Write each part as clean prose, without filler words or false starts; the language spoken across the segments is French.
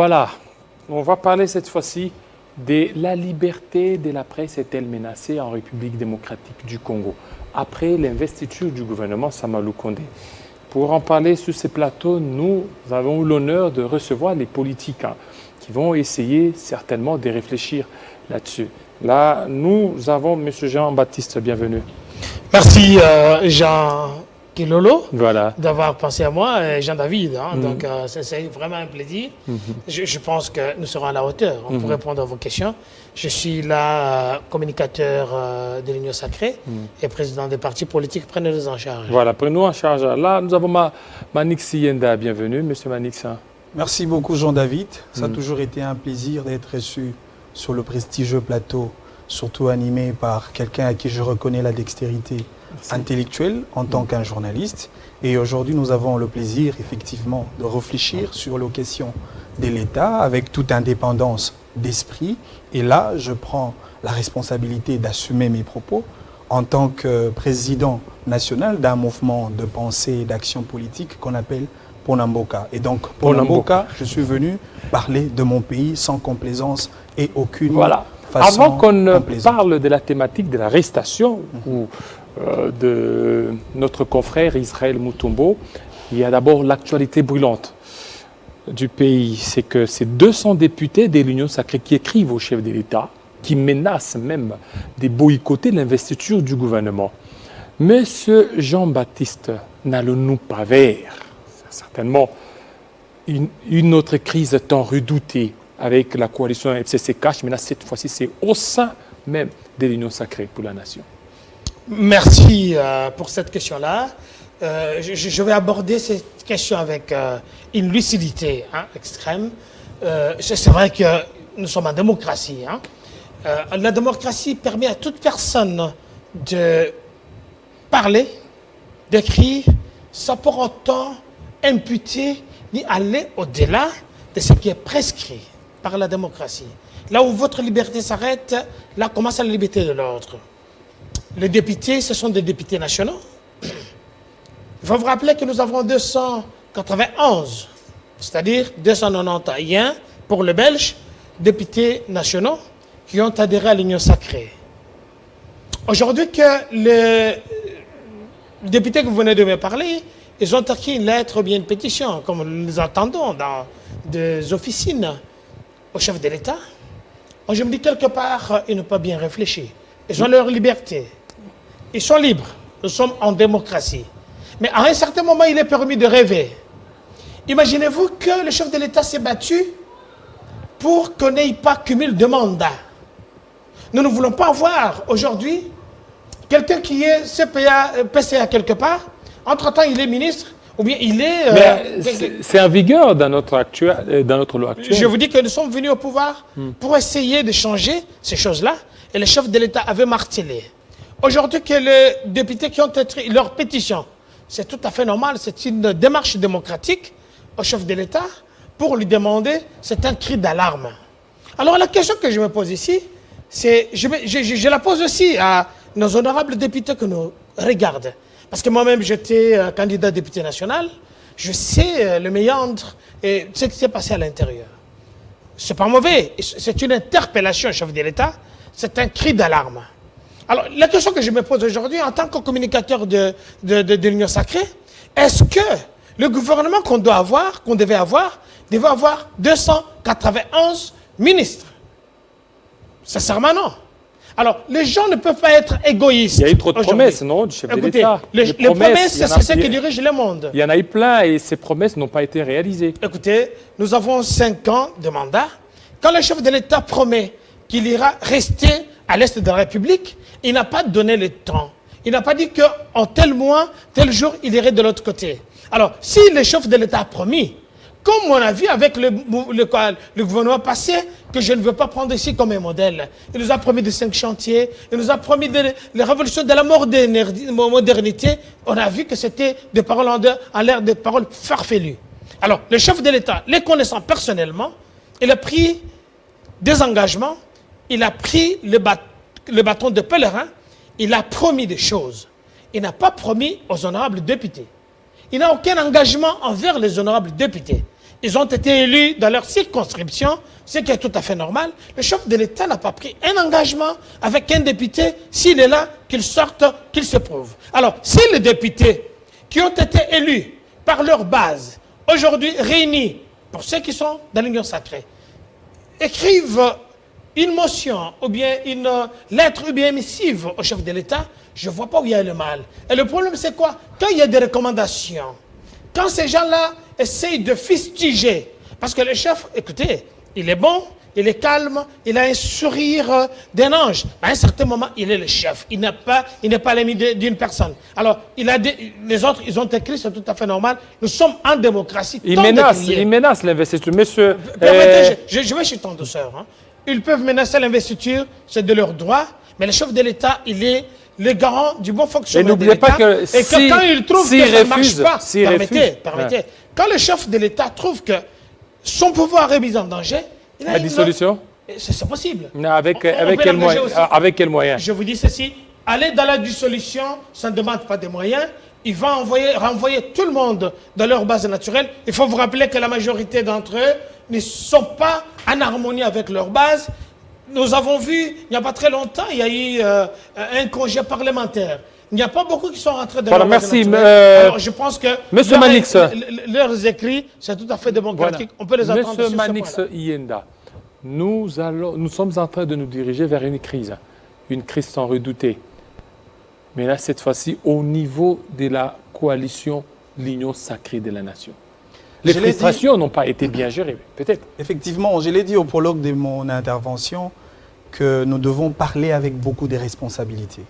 Voilà, on va parler cette fois-ci de la liberté de la presse est-elle menacée en République démocratique du Congo après l'investiture du gouvernement Samalou Kondé. Pour en parler sur ce plateau, nous avons eu l'honneur de recevoir les politiques qui vont essayer certainement de réfléchir là-dessus. Là, nous avons M. Jean-Baptiste, bienvenue. Merci Jean Kilolo Voilà. d'avoir pensé à moi, Jean-David. Donc c'est vraiment un plaisir. Je pense que nous serons à la hauteur pour répondre à vos questions. Je suis là, communicateur de l'Union Sacrée et président des partis politiques. Prenez-nous en charge. Voilà, prenez-nous en charge. Là, nous avons Manix Yenda, bienvenue, M. Manix. Merci beaucoup Jean-David. Ça a toujours été un plaisir d'être reçu sur le prestigieux plateau, surtout animé par quelqu'un à qui je reconnais la dextérité intellectuelle en tant qu'un journaliste. Et aujourd'hui, nous avons le plaisir, effectivement, de réfléchir sur les questions de l'État avec toute indépendance d'esprit. Et là, je prends la responsabilité d'assumer mes propos en tant que président national d'un mouvement de pensée et d'action politique qu'on appelle Ponamboka. Et donc, Ponamboka, je suis venu parler de mon pays sans complaisance et aucune façon Avant qu'on ne complaisante. parle de la thématique de l'arrestation de notre confrère Israël Mutombo, il y a d'abord l'actualité brûlante du pays. C'est que ces 200 députés de l'Union Sacrée qui écrivent au chef de l'État, qui menacent même de boycotter l'investiture du gouvernement. Monsieur Jean-Baptiste, n'allons-nous pas vers certainement une autre crise tant redoutée avec la coalition FCC-CACH, mais là, cette fois-ci, c'est au sein même de l'Union Sacrée pour la nation. Merci pour cette question-là. Je vais aborder cette question avec une lucidité extrême. C'est vrai que nous sommes en démocratie. La démocratie permet à toute personne de parler, d'écrire, sans pour autant imputer ni aller au-delà de ce qui est prescrit par la démocratie. Là où votre liberté s'arrête, là commence la liberté de l'autre. Les députés, ce sont des députés nationaux. Il faut vous rappeler que nous avons 291, c'est-à-dire 291 pour les Belges, députés nationaux qui ont adhéré à l'Union Sacrée. Aujourd'hui, que les députés que vous venez de me parler, ils ont écrit une lettre ou bien une pétition, comme nous entendons dans des officines au chef de l'État. Je me dis quelque part, ils n'ont pas bien réfléchi. Ils ont leur liberté. Ils sont libres. Nous sommes en démocratie. Mais à un certain moment, il est permis de rêver. Imaginez-vous que le chef de l'État s'est battu pour qu'on n'ait pas cumul de mandats. Nous ne voulons pas avoir aujourd'hui quelqu'un qui est PCA quelque part. Entre-temps, il est ministre, ou bien il est... c'est en vigueur dans notre loi actuelle. Je vous dis que nous sommes venus au pouvoir pour essayer de changer ces choses-là. Et le chef de l'État avait martelé. Aujourd'hui, que les députés qui ont écrit leur pétition, c'est tout à fait normal, c'est une démarche démocratique au chef de l'État pour lui demander, c'est un cri d'alarme. Alors la question que je me pose ici, c'est, je la pose aussi à nos honorables députés que nous regardent. Parce que moi-même, j'étais candidat député national. Je sais le méandre et ce qui s'est passé à l'intérieur. C'est pas mauvais. C'est une interpellation, chef de l'État. C'est un cri d'alarme. Alors, la question que je me pose aujourd'hui, en tant que communicateur de l'Union Sacrée, est-ce que le gouvernement qu'on devait avoir 291 ministres? Sincèrement, non. Alors, les gens ne peuvent pas être égoïstes. Il y a eu trop de promesses, non, du chef de l'État. Les promesses, c'est ce qui dirige le monde. Il y en a eu plein et ces promesses n'ont pas été réalisées. Écoutez, nous avons 5 ans de mandat. Quand le chef de l'État promet qu'il ira rester à l'Est de la République, il n'a pas donné le temps. Il n'a pas dit qu'en tel mois, tel jour, il irait de l'autre côté. Alors, si le chef de l'État a promis, comme on a vu avec le gouvernement passé, que je ne veux pas prendre ici comme un modèle. Il nous a promis de 5 chantiers, il nous a promis la révolution de la modernité. On a vu que c'était des paroles en l'air, des paroles farfelues. Alors, le chef de l'État, les connaissant personnellement, il a pris des engagements, il a pris le bâton de pèlerin, il a promis des choses. Il n'a pas promis aux honorables députés. Il n'a aucun engagement envers les honorables députés. ils ont été élus dans leur circonscription, ce qui est tout à fait normal. Le chef de l'État n'a pas pris un engagement avec un député, s'il est là, qu'il sorte, qu'il se prouve. Alors, si les députés qui ont été élus par leur base, aujourd'hui réunis, pour ceux qui sont dans l'Union sacrée, écrivent une motion ou bien une lettre ou bien une missive au chef de l'État, je ne vois pas où il y a le mal. Et le problème, c'est quoi? Quand il y a des recommandations, quand ces gens-là essayent de fustiger, parce que le chef, écoutez, il est bon, il est calme, il a un sourire d'un ange. À un certain moment, il est le chef. Il n'est pas l'ami d'une personne. Alors, les autres, ils ont écrit, c'est tout à fait normal. Nous sommes en démocratie. Il menace l'investiture. Monsieur... Permettez, je vais chez ton douceur. Hein. Ils peuvent menacer l'investiture, c'est de leur droit, mais le chef de l'État, il est le garant du bon fonctionnement de l'État. Et n'oubliez pas que quand il trouve que ça ne marche pas, permettez. Quand le chef de l'État trouve que son pouvoir est mis en danger, la dissolution? C'est possible. Avec quel moyen? Je vous dis ceci, aller dans la dissolution, ça ne demande pas de moyens. Il va renvoyer tout le monde dans leur base naturelle. Il faut vous rappeler que la majorité d'entre eux ne sont pas en harmonie avec leur base. Nous avons vu, il n'y a pas très longtemps, il y a eu un congé parlementaire. Il n'y a pas beaucoup qui sont rentrés dans leur base naturelle. Alors je pense que leurs écrits, c'est tout à fait démocratique. On peut les attendre sur ce point-là. Monsieur Manix Yenda, nous sommes en train de nous diriger vers une crise sans redouter. Mais là, cette fois-ci, au niveau de la coalition, l'Union sacrée de la nation. Les frustrations n'ont pas été bien gérées, peut-être. Effectivement, je l'ai dit au prologue de mon intervention que nous devons parler avec beaucoup de responsabilités.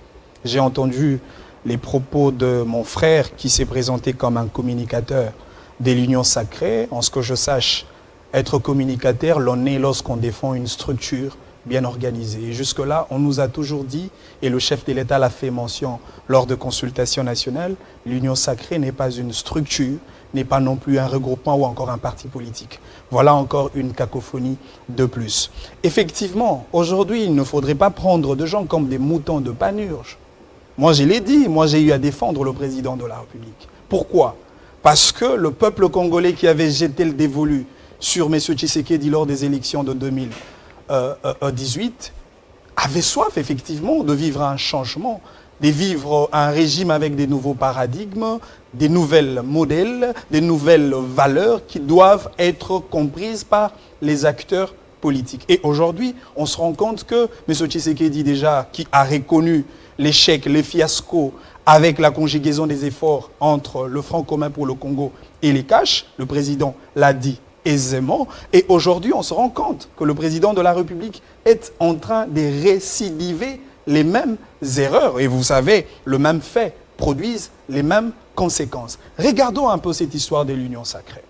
J'ai entendu les propos de mon frère qui s'est présenté comme un communicateur de l'Union sacrée. En ce que je sache, être communicateur, l'on est lorsqu'on défend une structure bien organisée. Et jusque-là, on nous a toujours dit, et le chef de l'État l'a fait mention lors de consultations nationales, l'Union sacrée n'est pas une structure, n'est pas non plus un regroupement ou encore un parti politique. Voilà encore une cacophonie de plus. Effectivement, aujourd'hui, il ne faudrait pas prendre de gens comme des moutons de Panurge. Moi, je l'ai dit, moi j'ai eu à défendre le président de la République. Pourquoi? Parce que le peuple congolais qui avait jeté le dévolu sur M. Tshisekedi lors des élections de 2018 avait soif effectivement de vivre un changement, de vivre un régime avec des nouveaux paradigmes, des nouvelles modèles, des nouvelles valeurs qui doivent être comprises par les acteurs politiques. Et aujourd'hui, on se rend compte que M. Tshisekedi déjà, qui a reconnu l'échec, les fiascos avec la conjugaison des efforts entre le Front commun pour le Congo et les cash, le président l'a dit aisément, et aujourd'hui on se rend compte que le président de la République est en train de récidiver les mêmes erreurs. Et vous savez, le même fait produisent les mêmes conséquences. Regardons un peu cette histoire de l'Union sacrée.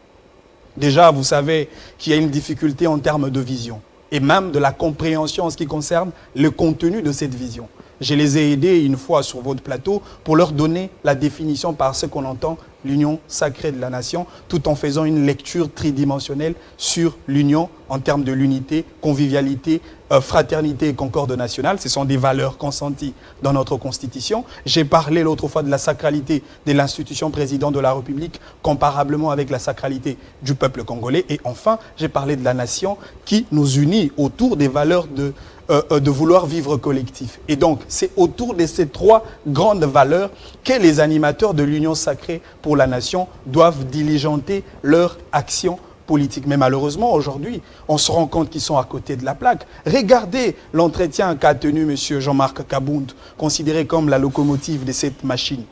Déjà, vous savez qu'il y a une difficulté en termes de vision et même de la compréhension en ce qui concerne le contenu de cette vision. Je les ai aidés une fois sur votre plateau pour leur donner la définition par ce qu'on entend l'union sacrée de la nation, tout en faisant une lecture tridimensionnelle sur l'union en termes de l'unité, convivialité, fraternité et concorde nationale. Ce sont des valeurs consenties dans notre Constitution. J'ai parlé l'autre fois de la sacralité de l'institution président de la République, comparablement avec la sacralité du peuple congolais. Et enfin, j'ai parlé de la nation qui nous unit autour des valeurs de vouloir vivre collectif. Et donc, c'est autour de ces trois grandes valeurs que les animateurs de l'Union sacrée pour la nation doivent diligenter leur action politique. Mais malheureusement, aujourd'hui, on se rend compte qu'ils sont à côté de la plaque. Regardez l'entretien qu'a tenu M. Jean-Marc Kabound, considéré comme la locomotive de cette machine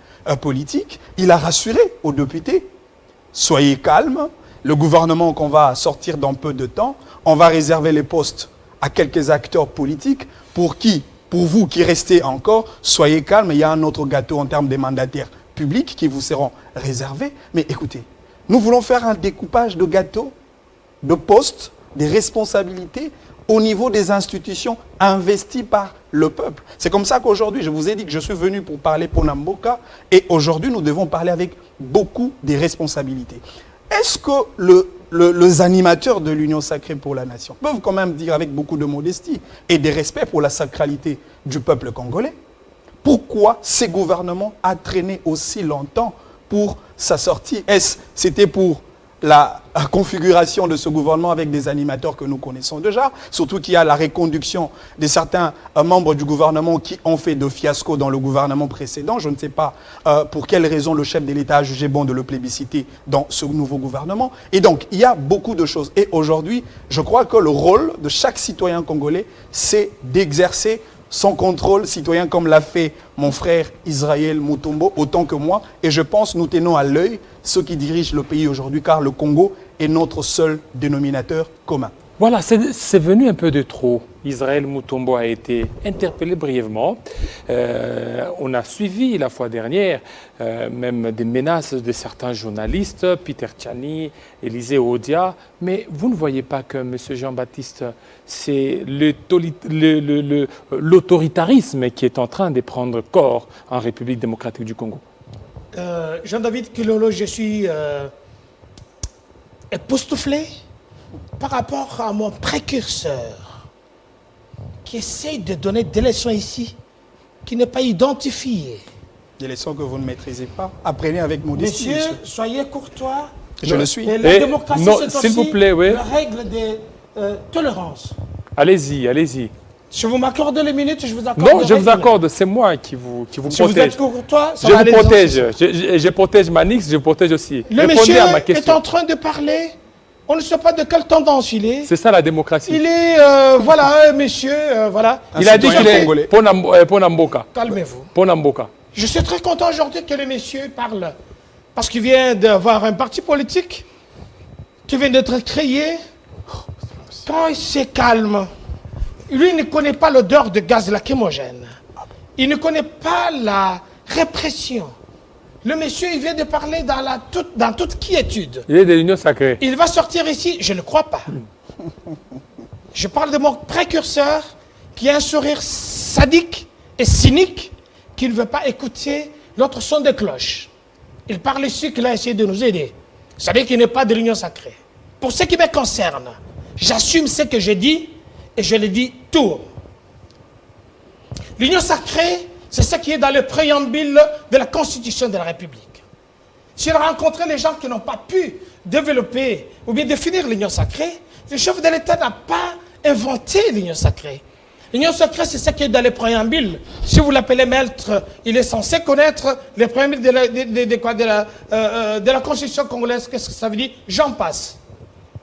politique. Il a rassuré aux députés, soyez calmes, le gouvernement qu'on va sortir dans peu de temps, on va réserver les postes à quelques acteurs politiques pour vous qui restez encore, soyez calmes, il y a un autre gâteau en termes de mandataires publics qui vous seront réservés. Mais écoutez, nous voulons faire un découpage de gâteaux, de postes, des responsabilités au niveau des institutions investies par le peuple. C'est comme ça qu'aujourd'hui, je vous ai dit que je suis venu pour parler pour Namboka et aujourd'hui, nous devons parler avec beaucoup de responsabilités. Est-ce que les animateurs de l'Union sacrée pour la nation peuvent quand même dire avec beaucoup de modestie et de respect pour la sacralité du peuple congolais, pourquoi ces gouvernements a traîné aussi longtemps pour sa sortie? Est-ce c'était pour la configuration de ce gouvernement avec des animateurs que nous connaissons déjà, surtout qu'il y a la reconduction de certains membres du gouvernement qui ont fait de fiasco dans le gouvernement précédent. Je ne sais pas pour quelle raison le chef de l'État a jugé bon de le plébisciter dans ce nouveau gouvernement. Et donc, il y a beaucoup de choses. Et aujourd'hui, je crois que le rôle de chaque citoyen congolais, c'est d'exercer son contrôle citoyen comme l'a fait mon frère Israël Mutombo, autant que moi. Et je pense nous tenons à l'œil ceux qui dirigent le pays aujourd'hui, car le Congo est notre seul dénominateur commun. Voilà, c'est venu un peu de trop. Israël Mutombo a été interpellé brièvement. On a suivi la fois dernière même des menaces de certains journalistes, Peter Tchani, Élisée Odia. Mais vous ne voyez pas que M. Jean-Baptiste, c'est l'autoritarisme qui est en train de prendre corps en République démocratique du Congo? Jean-David Kilolo, je suis époustouflé par rapport à mon précurseur qui essaye de donner des leçons ici, qui n'est pas identifié. Des leçons que vous ne maîtrisez pas. Apprenez avec modestie. Monsieur, soyez courtois. Je le suis. Et la démocratie, c'est s'il vous aussi plaît, oui. la règle de tolérance. Allez-y, allez-y. Si vous m'accordez les minutes, je vous accorde. Non, je vous accorde, c'est moi qui vous si protège. vous êtes courtois, ça Je va vous aller protège. dans ce sens. Je protège Manix, je protège aussi. Le Répondez monsieur à ma est question. en train de parler. On ne sait pas de quelle tendance il est. C'est ça la démocratie. Il est, voilà, monsieur, voilà. Il a dit qu'il est congolais. Ponamboka. Calmez-vous. Ponamboka. Je suis très content aujourd'hui que le monsieur parle. Parce qu'il vient d'avoir un parti politique qui vient d'être créé. Quand il se calme, lui ne connaît pas l'odeur de gaz lacrymogène. Il ne connaît pas la répression. Le monsieur, il vient de parler dans toute quiétude. Il est de l'Union sacrée. Il va sortir ici, je ne crois pas. Je parle de mon précurseur qui a un sourire sadique et cynique, qui ne veut pas écouter l'autre son de cloche. Il parle ici qu'il a essayé de nous aider. Ça veut dire qu'il n'est pas de l'Union sacrée. Pour ce qui me concerne, j'assume ce que je dis et je le dis tout haut. L'Union sacrée, c'est ce qui est dans le préambule de la Constitution de la République. Si on a rencontré les gens qui n'ont pas pu développer ou bien définir l'Union sacrée, le chef de l'État n'a pas inventé l'Union sacrée. L'Union sacrée, c'est ce qui est dans les préambules. Si vous l'appelez maître, il est censé connaître les préambules de la Constitution congolaise. Qu'est-ce que ça veut dire? J'en passe.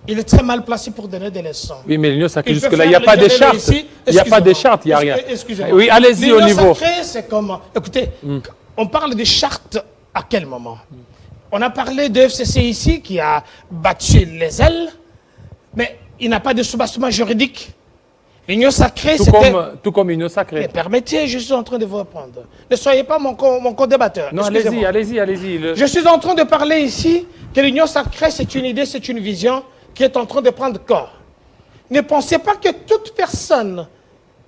Il est très mal placé pour donner des leçons. Oui, mais l'Union sacrée, Il peut jusque-là, il n'y a faire pas les de charte. ici. Il n'y a pas de charte, il n'y a rien. Excusez-moi. Oui, allez-y au niveau. L'Union sacrée, c'est comment? Écoutez, on parle de charte à quel moment? On a parlé de FCC ici qui a battu les ailes, mais il n'a pas de soubassement juridique. L'Union sacrée, c'était... Tout comme l'Union sacrée. Mais permettez, je suis en train de vous répondre. Ne soyez pas mon co-débatteur. Non, Excusez-moi. allez-y. Je suis en train de parler ici que l'Union sacrée, c'est une idée, c'est une vision qui est en train de prendre corps. Ne pensez pas que toute personne,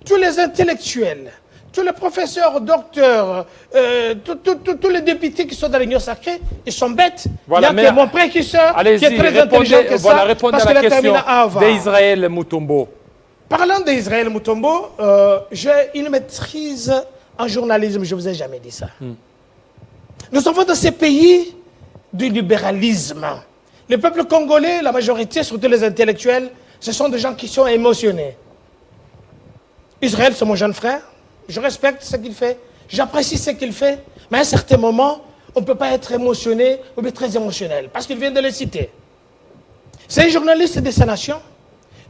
tous les intellectuels, tous les professeurs, docteurs, tous les députés qui sont dans l'Union sacrée, ils sont bêtes. Voilà, il y a que mon précurseur qui est très intelligent que ça, voilà, répondez parce à qu'il la a terminé question à Harvard. d'Israël Mutombo. Parlant d'Israël Mutombo, j'ai une maîtrise en journalisme, je ne vous ai jamais dit ça. Nous avons dans ces pays du libéralisme. Le peuple congolais, la majorité, surtout les intellectuels, ce sont des gens qui sont émotionnés. Israël, c'est mon jeune frère. Je respecte ce qu'il fait. J'apprécie ce qu'il fait. Mais à un certain moment, on ne peut pas être émotionné ou bien très émotionnel. Parce qu'il vient de le citer. C'est un journaliste de sa nation.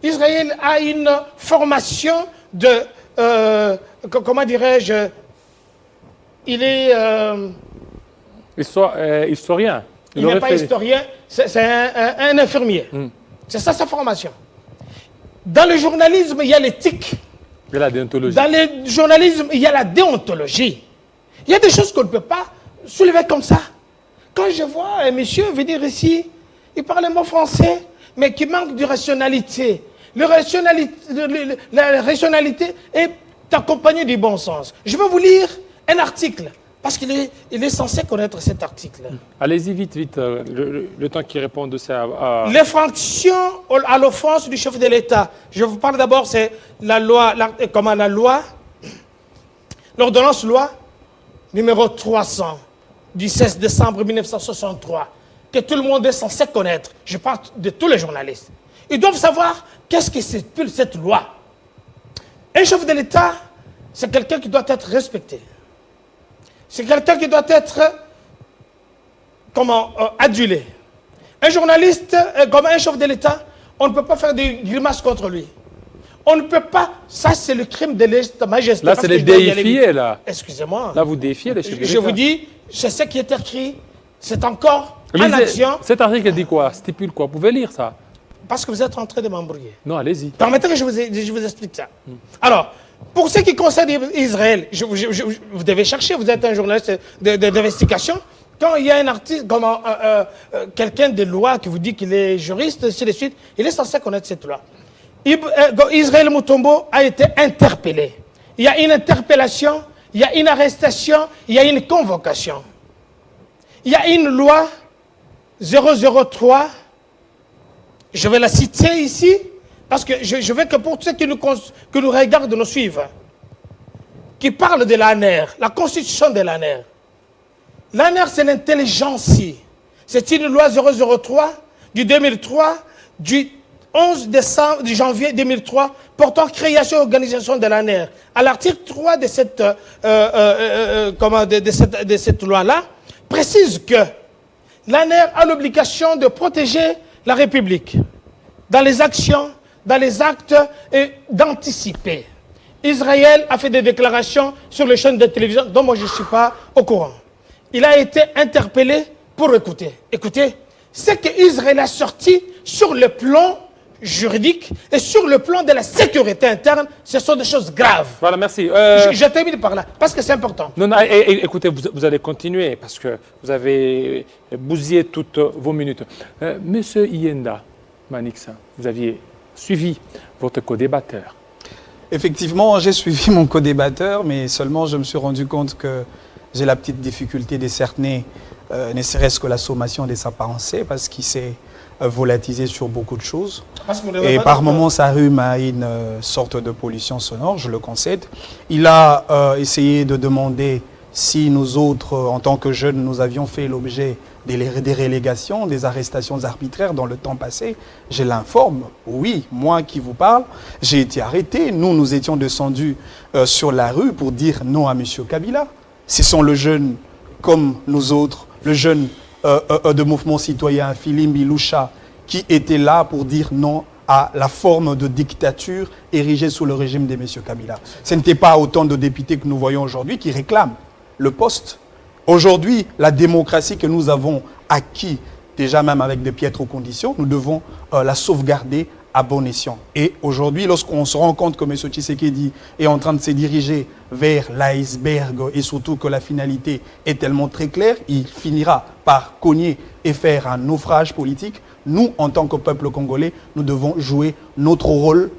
Israël a une formation de... comment dirais-je? Il est... Historien. Il n'est pas historien, c'est un infirmier. C'est ça sa formation. Dans le journalisme, il y a l'éthique. Et la déontologie. Dans le journalisme, il y a la déontologie. Il y a des choses qu'on ne peut pas soulever comme ça. Quand je vois un monsieur venir ici, il parle un mot français, mais qui manque de rationalité. La rationalité est accompagnée du bon sens. Je vais vous lire un article. Parce qu'il est censé connaître cet article. Allez-y vite, le temps qu'il réponde de ça. Les fonctions à l'offense du chef de l'État. Je vous parle d'abord, c'est la loi, l'ordonnance loi numéro 300 du 16 décembre 1963. que tout le monde est censé connaître. Je parle de tous les journalistes. Ils doivent savoir qu'est-ce que c'est cette loi. Un chef de l'État, c'est quelqu'un qui doit être respecté. C'est quelqu'un qui doit être adulé. Un journaliste, comme un chef de l'État, on ne peut pas faire des grimaces contre lui. On ne peut pas, ça c'est le crime de lèse-majesté. Là, c'est les déifier, là. Excusez-moi. Là, vous défiez les chefs de l'État. Je vous dis, c'est ce qui est écrit, c'est encore en action. Cet article dit quoi? Stipule quoi? Vous pouvez lire ça? Parce que vous êtes en train de m'embrouiller. Non, allez-y. Permettez que je vous explique ça. Alors, pour ce qui concerne Israël, vous devez chercher, vous êtes un journaliste d'investigation. Quand il y a un artiste, comme quelqu'un de loi qui vous dit qu'il est juriste, ainsi de suite, il est censé connaître cette loi. Israël Mutombo a été interpellé. Il y a une interpellation, il y a une arrestation, il y a une convocation. Il y a une loi 003, je vais la citer ici, parce que je veux que pour ceux qui nous regardent, nous suivent, qui parle de l'ANER, la constitution de l'ANER. L'ANER, c'est l'intelligence. C'est une loi 003 du 2003, du 11 décembre, du janvier 2003, portant création et organisation de l'ANER. À l'article 3 de cette loi-là, précise que l'ANER a l'obligation de protéger la République dans les actions, dans les actes et d'anticiper. Israël a fait des déclarations sur les chaînes de télévision dont moi je ne suis pas au courant. Il a été interpellé pour écouter. Écoutez, ce qu'Israël a sorti sur le plan juridique et sur le plan de la sécurité interne, ce sont des choses graves. Voilà, merci. Je termine par là, parce que c'est important. Non, non, écoutez, vous allez continuer, parce que vous avez bousillé toutes vos minutes. Monsieur Iyenda Manixa, vous aviez suivi votre co-débatteur. Effectivement, j'ai suivi mon co-débatteur, mais seulement je me suis rendu compte que j'ai la petite difficulté de cerner, ne serait-ce que la sommation de sa pensée, parce qu'il s'est volatilisé sur beaucoup de choses. Et par moments, ça rhume à une sorte de pollution sonore, je le concède. Il a essayé de demander si nous autres, en tant que jeunes, nous avions fait l'objet des relégations, des arrestations arbitraires dans le temps passé. Je l'informe, oui, moi qui vous parle, j'ai été arrêté. Nous étions descendus sur la rue pour dire non à M. Kabila. Ce sont le jeune, comme nous autres, le jeune de mouvement citoyen, Philippe Biloucha, qui était là pour dire non à la forme de dictature érigée sous le régime de M. Kabila. Ce n'était pas autant de députés que nous voyons aujourd'hui qui réclament le poste. Aujourd'hui, la démocratie que nous avons acquis, déjà même avec de piètres conditions, nous devons la sauvegarder à bon escient. Et aujourd'hui, lorsqu'on se rend compte que M. Tshisekedi est en train de se diriger vers l'iceberg et surtout que la finalité est tellement très claire, il finira par cogner et faire un naufrage politique. Nous, en tant que peuple congolais, nous devons jouer notre rôle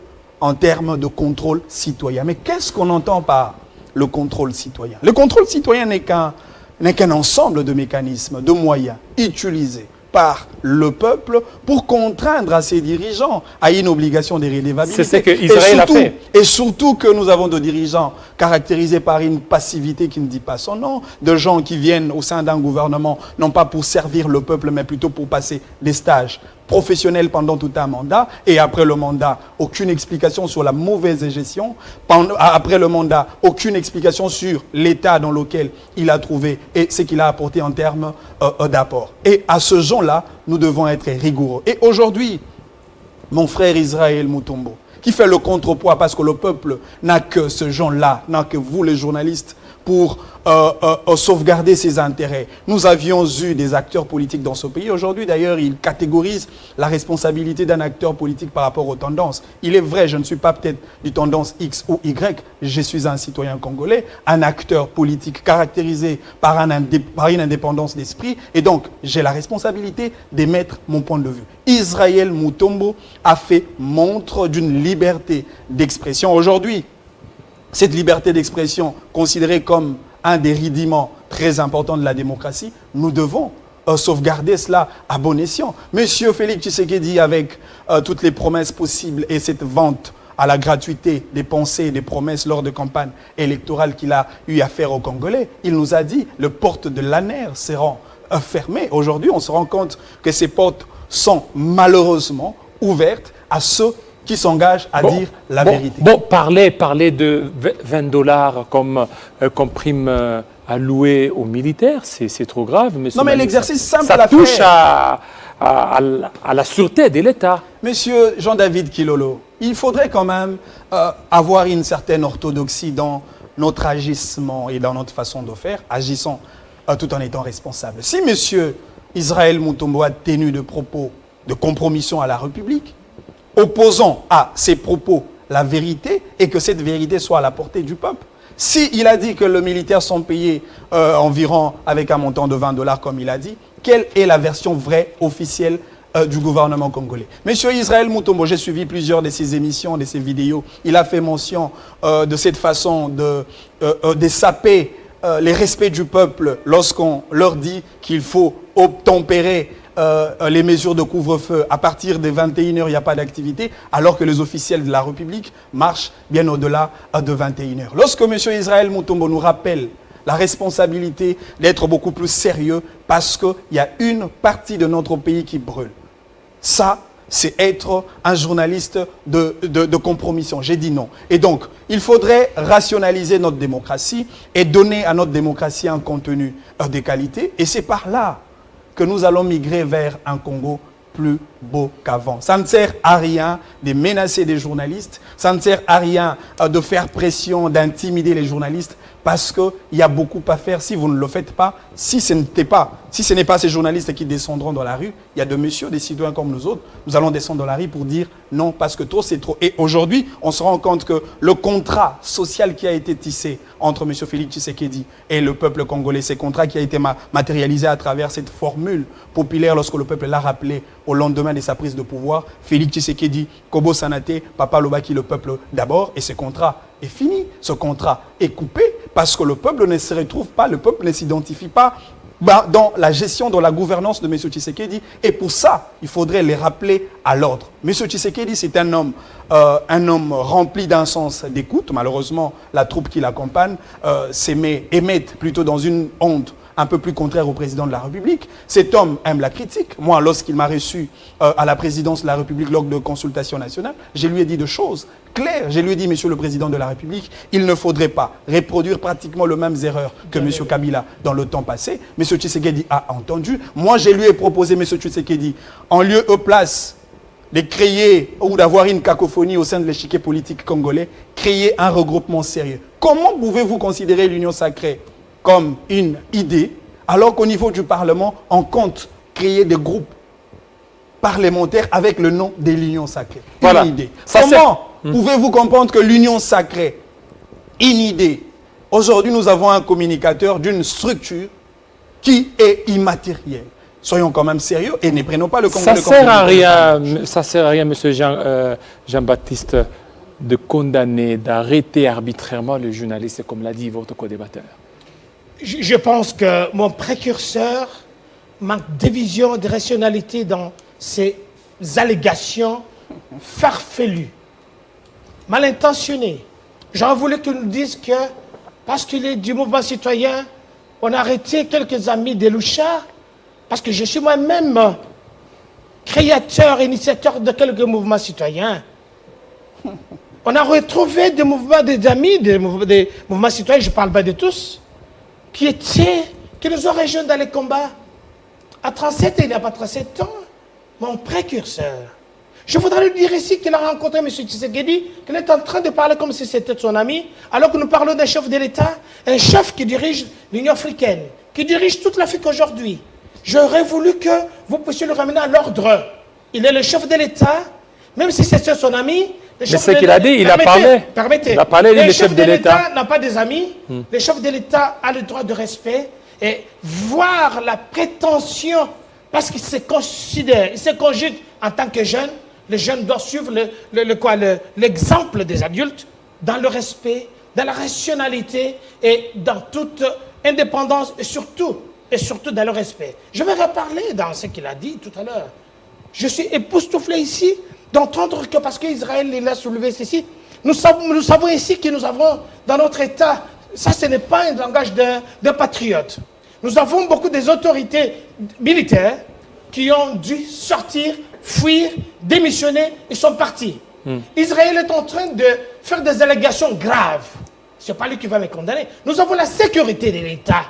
en termes de contrôle citoyen. Mais qu'est-ce qu'on entend par le contrôle citoyen? Le contrôle citoyen n'est qu'un ensemble de mécanismes, de moyens utilisés par le peuple pour contraindre à ses dirigeants à une obligation de redevabilité. C'est ce qu'Israël a fait. Et surtout que nous avons des dirigeants caractérisés par une passivité qui ne dit pas son nom, de gens qui viennent au sein d'un gouvernement, non pas pour servir le peuple, mais plutôt pour passer des stages professionnels pendant tout un mandat, et après le mandat, aucune explication sur la mauvaise gestion, après le mandat, aucune explication sur l'état dans lequel il a trouvé et ce qu'il a apporté en termes d'apport. Et à ce genre-là, nous devons être rigoureux. Et aujourd'hui, mon frère Israël Mutombo, qui fait le contrepoids parce que le peuple n'a que ce genre-là, n'a que vous les journalistes, pour sauvegarder ses intérêts. Nous avions eu des acteurs politiques dans ce pays. Aujourd'hui, d'ailleurs, ils catégorisent la responsabilité d'un acteur politique par rapport aux tendances. Il est vrai, je ne suis pas peut-être du tendance X ou Y, je suis un citoyen congolais, un acteur politique caractérisé par une indépendance d'esprit, et donc j'ai la responsabilité d'émettre mon point de vue. Israël Mutombo a fait montre d'une liberté d'expression. Aujourd'hui, cette liberté d'expression, considérée comme un des rudiments très importants de la démocratie, nous devons sauvegarder cela à bon escient. Monsieur Félix Tshisekedi, avec toutes les promesses possibles et cette vente à la gratuité des pensées et des promesses lors de campagne électorale qu'il a eu à faire aux Congolais, il nous a dit les portes de l'ANER seront fermées. Aujourd'hui, on se rend compte que ces portes sont malheureusement ouvertes à ceux qui s'engagent à dire la vérité. Bon, parler de 20 $ comme prime allouée aux militaires, c'est trop grave. Non, mais l'exercice simple ça à la touche à la sûreté de l'État. Monsieur Jean-David Kilolo, il faudrait quand même avoir une certaine orthodoxie dans notre agissement et dans notre façon de faire, agissons tout en étant responsable. Si monsieur Israël Mutombo a tenu de propos de compromission à la République, opposant à ses propos la vérité et que cette vérité soit à la portée du peuple. S'il a dit que les militaires sont payés environ avec un montant de 20 $ comme il a dit, quelle est la version vraie, officielle du gouvernement congolais? Monsieur Israël Mutombo, j'ai suivi plusieurs de ses émissions, de ses vidéos. Il a fait mention de cette façon de saper les respects du peuple lorsqu'on leur dit qu'il faut obtempérer les mesures de couvre-feu. À partir des 21h, il n'y a pas d'activité, alors que les officiels de la République marchent bien au-delà de 21h. Lorsque M. Israël Mutombo nous rappelle la responsabilité d'être beaucoup plus sérieux parce qu'il y a une partie de notre pays qui brûle. Ça, c'est être un journaliste de compromission. J'ai dit non. Et donc, il faudrait rationaliser notre démocratie et donner à notre démocratie un contenu de qualité. Et c'est par là que nous allons migrer vers un Congo plus beau qu'avant. Ça ne sert à rien de menacer des journalistes, ça ne sert à rien de faire pression, d'intimider les journalistes, parce qu'il y a beaucoup à faire si vous ne le faites pas. Si ce n'est pas ces journalistes qui descendront dans la rue, il y a de messieurs, des citoyens comme nous autres, nous allons descendre dans la rue pour dire non, parce que trop c'est trop. Et aujourd'hui, on se rend compte que le contrat social qui a été tissé entre M. Félix Tshisekedi et le peuple congolais, ce contrat qui a été matérialisé à travers cette formule populaire lorsque le peuple l'a rappelé au lendemain de sa prise de pouvoir, Félix Tshisekedi, Kobo Sanate, Papa Lobaki, le peuple d'abord, et ce contrat est fini, ce contrat est coupé parce que le peuple ne se retrouve pas, le peuple ne s'identifie pas dans la gestion, dans la gouvernance de M. Tshisekedi. Et pour ça, il faudrait les rappeler à l'ordre. M. Tshisekedi, c'est un homme rempli d'un sens d'écoute. Malheureusement, la troupe qui l'accompagne émette plutôt dans une onde un peu plus contraire au président de la République. Cet homme aime la critique. Moi, lorsqu'il m'a reçu à la présidence de la République lors de consultations nationales, je lui ai dit des choses claires. Je lui ai dit, monsieur le président de la République, il ne faudrait pas reproduire pratiquement les mêmes erreurs que monsieur Kabila dans le temps passé. Monsieur Tshisekedi a entendu. Moi, je lui ai proposé, monsieur Tshisekedi, en lieu et place de créer ou d'avoir une cacophonie au sein de l'échiquier politique congolais, créer un regroupement sérieux. Comment pouvez-vous considérer l'Union sacrée comme une idée, alors qu'au niveau du Parlement, on compte créer des groupes parlementaires avec le nom de l'Union sacrée? Voilà. Une idée. Comment pouvez-vous comprendre que l'Union sacrée, une idée? Aujourd'hui, nous avons un communicateur d'une structure qui est immatérielle. Soyons quand même sérieux et ne prenons pas le Congo. Ça sert à rien, monsieur Jean-Baptiste, de condamner, d'arrêter arbitrairement le journaliste, comme l'a dit votre co-débatteur. Je pense que mon précurseur manque de vision, de rationalité dans ces allégations farfelues, mal intentionnées. J'aurais voulu qu'ils nous disent que, parce qu'il est du mouvement citoyen, on a arrêté quelques amis de Loucha, parce que je suis moi-même créateur, initiateur de quelques mouvements citoyens. On a retrouvé des mouvements, des amis, des mouvements citoyens, je ne parle pas de tous, qui nous ont rejoints dans les combats. À 37 ans, il n'y a pas 37 ans, mon précurseur. Je voudrais lui dire ici qu'il a rencontré M. Tshisekedi, qu'il est en train de parler comme si c'était son ami, alors que nous parlons d'un chef de l'État, un chef qui dirige l'Union africaine, qui dirige toute l'Afrique aujourd'hui. J'aurais voulu que vous puissiez le ramener à l'ordre. Il est le chef de l'État, même si c'est son ami. Mais c'est qu'il a dit, il a parlé. Permettez. Il a parlé, le chef de l'État n'a pas des amis. Le chef de l'État a le droit de respect. Et voir la prétention, parce qu'il se considère, il se conjugue en tant que jeune, les jeunes doivent suivre l'exemple des adultes dans le respect, dans la rationalité et dans toute indépendance et surtout dans le respect. Je vais reparler dans ce qu'il a dit tout à l'heure. Je suis époustouflé ici d'entendre que parce qu'Israël il a soulevé ceci, nous savons ici que nous avons dans notre État, ça ce n'est pas un langage d'un patriote. Nous avons beaucoup des autorités militaires qui ont dû sortir, fuir, démissionner, ils sont partis. Israël est en train de faire des allégations graves. Ce n'est pas lui qui va me condamner. Nous avons la sécurité de l'État.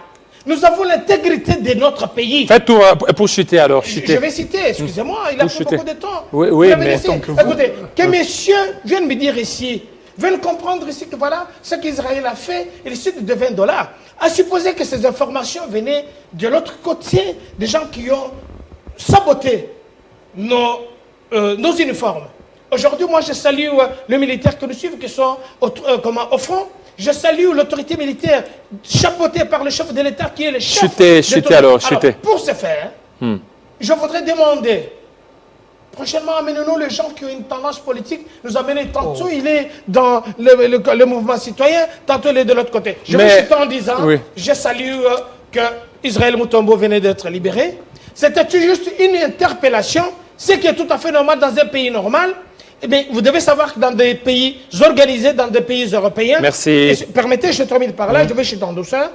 Nous avons l'intégrité de notre pays. Faites tout pour chuter alors. Chuter. Je vais citer, excusez-moi, il a pris beaucoup de temps. Oui, Vous l'avez mais laissé. Écoutez, que messieurs viennent me dire ici, viennent comprendre ici que voilà ce qu'Israël a fait, il est suite de $20. À supposer que ces informations venaient de l'autre côté, des gens qui ont saboté nos uniformes. Aujourd'hui, moi, je salue les militaires que nous suivons, qui sont au front. Je salue l'autorité militaire chapeautée par le chef de l'État, qui est le chef. Chutez alors, chutez. Pour ce faire, je voudrais demander, prochainement, amenez-nous les gens qui ont une tendance politique, nous amener tantôt, il est dans le mouvement citoyen, tantôt il est de l'autre côté. Je vais chuter en disant, je salue que Israël Mutombo venait d'être libéré. C'était juste une interpellation, ce qui est tout à fait normal dans un pays normal. Eh bien, vous devez savoir que dans des pays organisés, dans des pays européens, permettez, je termine par là, je vais chuter en douceur,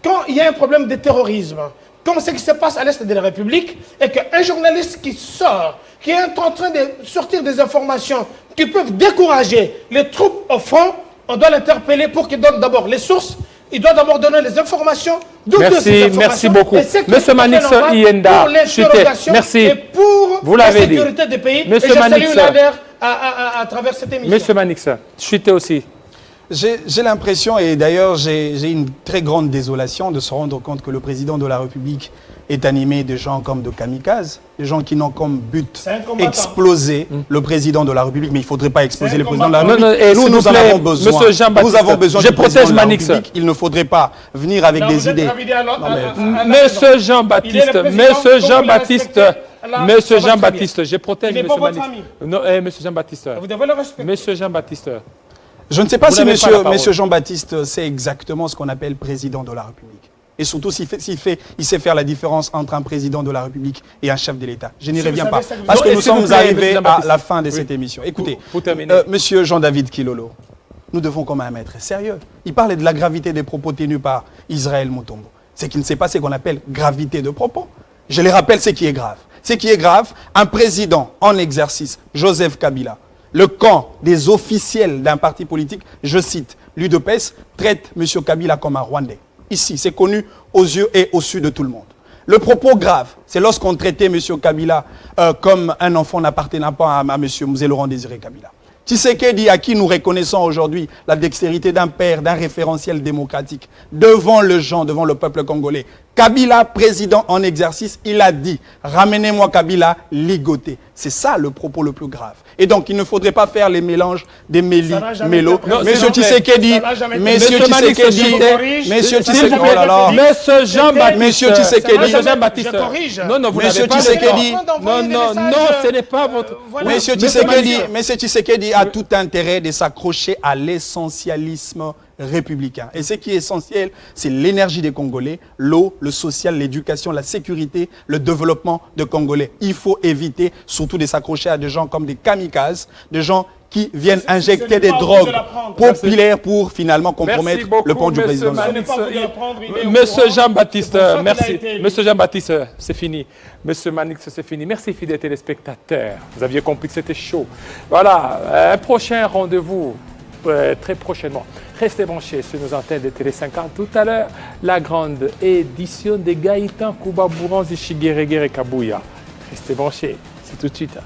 quand il y a un problème de terrorisme, comme ce qui se passe à l'est de la République, et qu'un journaliste qui sort, qui est en train de sortir des informations qui peuvent décourager les troupes au front, on doit l'interpeller pour qu'il donne d'abord les sources, il doit d'abord donner les informations. Merci beaucoup. Monsieur Manix Ienda, merci. Et pour vous la l'avez dit. sécurité des pays, Monsieur Manix, à travers cette émission. Monsieur Manix, chutez aussi. J'ai l'impression, et d'ailleurs j'ai une très grande désolation de se rendre compte que le président de la République est animé de gens comme de kamikazes, des gens qui n'ont comme but exploser le président de la République, mais il ne faudrait pas exploser le président de la République. Nous en avons besoin. Monsieur Jean-Baptiste, nous avons besoin je du président protège de la Manix. République. Il ne faudrait pas venir avec des idées. Monsieur Jean-Baptiste, Monsieur Jean-Baptiste, je protège Monsieur Manix. Non, Monsieur Jean-Baptiste. Vous devez le respecter. Monsieur Jean-Baptiste. Je ne sais pas si Monsieur Jean-Baptiste sait exactement ce qu'on appelle président de la République. Et surtout s'il sait faire la différence entre un président de la République et un chef de l'État. Je n'y reviens pas. Parce que nous sommes arrivés à la fin de cette émission. Écoutez, Monsieur Jean-David Kilolo, nous devons quand même être sérieux. Il parlait de la gravité des propos tenus par Israël Mutombo. C'est qu'il ne sait pas ce qu'on appelle gravité de propos. Je les rappelle ce qui est grave. Ce qui est grave, un président en exercice, Joseph Kabila, le camp des officiels d'un parti politique, je cite, l'UDPS, traite M. Kabila comme un Rwandais. Ici, c'est connu aux yeux et au su de tout le monde. Le propos grave, c'est lorsqu'on traitait M. Kabila comme un enfant n'appartenant pas à M. Mzee Laurent Désiré Kabila. Tshisekedi, à qui nous reconnaissons aujourd'hui la dextérité d'un père, d'un référentiel démocratique, devant le gens, devant le peuple congolais. Kabila, président en exercice, il a dit « Ramenez-moi Kabila, ligoté ». C'est ça le propos le plus grave. Et donc, il ne faudrait pas faire les mélanges des mélos. Monsieur Tshisekedi, Monsieur Jean-Baptiste, non, vous n'avez pas non, ce n'est pas votre... Monsieur Tshisekedi a tout intérêt de s'accrocher à l'essentialisme républicain. Et ce qui est essentiel, c'est l'énergie des Congolais, l'eau, le social, l'éducation, la sécurité, le développement des Congolais. Il faut éviter surtout de s'accrocher à des gens comme des kamikazes, des gens qui viennent injecter des drogues populaires pour finalement compromettre le pont du président. Monsieur Jean-Baptiste, merci. Monsieur Jean-Baptiste, c'est fini. Monsieur Manix, c'est fini. Merci, fidèles téléspectateurs. Vous aviez compris que c'était chaud. Voilà, un prochain rendez-vous très prochainement. Restez branchés sur nos antennes de Télé 50. Tout à l'heure, la grande édition de Gaëtan Kouba Bouranzi Shigueregere Kabouya. Restez branchés, c'est tout de suite.